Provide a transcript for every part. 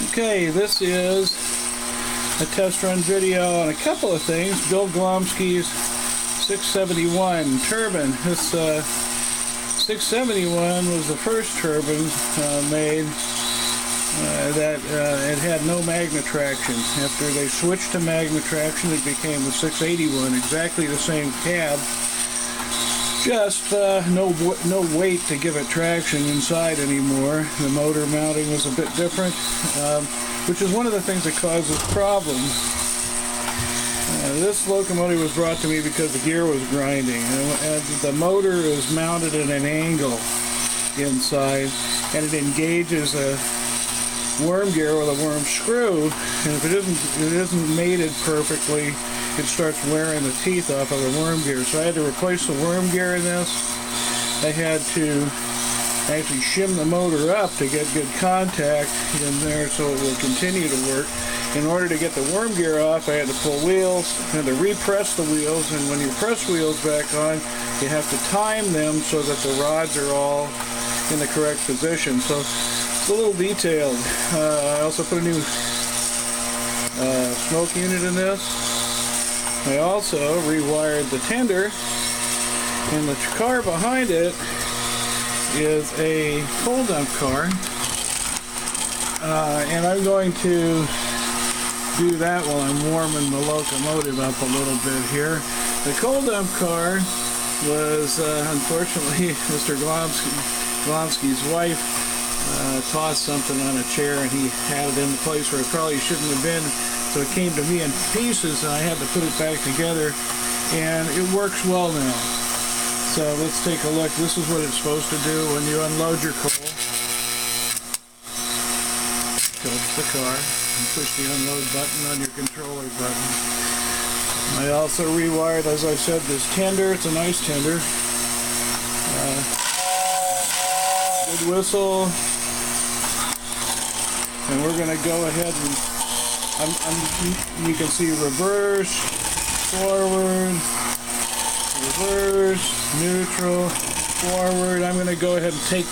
Okay, this is a test run video on a couple of things. Bill Glomski's 671 turbine. This 671 was the first turbine made that it had no magnet traction. After they switched to magnet traction, it became the 681, exactly the same cab. Just no weight to give it traction inside anymore. The motor mounting was a bit different, which is one of the things that causes problems. This locomotive was brought to me because the gear was grinding. And the motor is mounted at an angle inside, and it engages a worm gear with a worm screw. And if it isn't mated perfectly, it starts wearing the teeth off of the worm gear. So I had to replace the worm gear in this. I had to actually shim the motor up to get good contact in there so it will continue to work. In order to get the worm gear off, I had to pull wheels, I had to repress the wheels, and when you press wheels back on, you have to time them so that the rods are all in the correct position. So it's a little detailed. I also put a new smoke unit in this. I also rewired the tender, and the car behind it is a coal dump car, and I'm going to do that while I'm warming the locomotive up a little bit here. The coal dump car was unfortunately Mr. Glomski's wife tossed something on a chair, and he had it in the place where it probably shouldn't have been. So it came to me in pieces, and I had to put it back together, and it works well now. So let's take a look. This is what it's supposed to do when you unload your coal. Tilts the car and push the unload button on your controller button. I also rewired, as I said, this tender. It's a nice tender. Good whistle. And we're going to go ahead and you can see reverse, forward, reverse, neutral, forward. I'm going to go ahead and take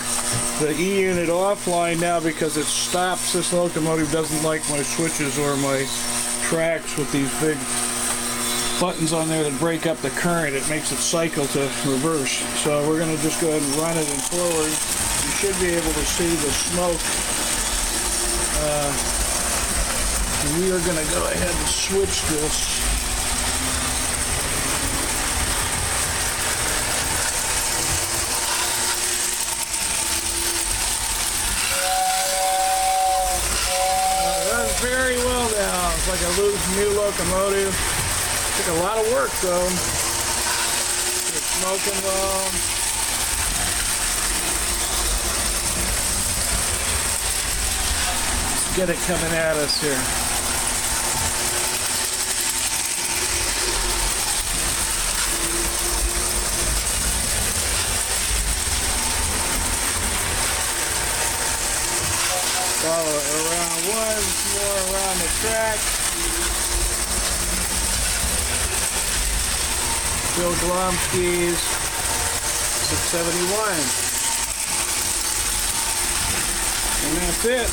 the E unit offline now because it stops. This locomotive doesn't like my switches or my tracks with these big buttons on there that break up the current. It makes it cycle to reverse. So we're going to just go ahead and run it in forward. You should be able to see the smoke. We are going to go ahead and switch this. Runs very well now. It's like a new locomotive. Took a lot of work though. It's smoking well. Let's get it coming at us here. Follow it around once more around the track. Bill Glomski's 671. And that's it.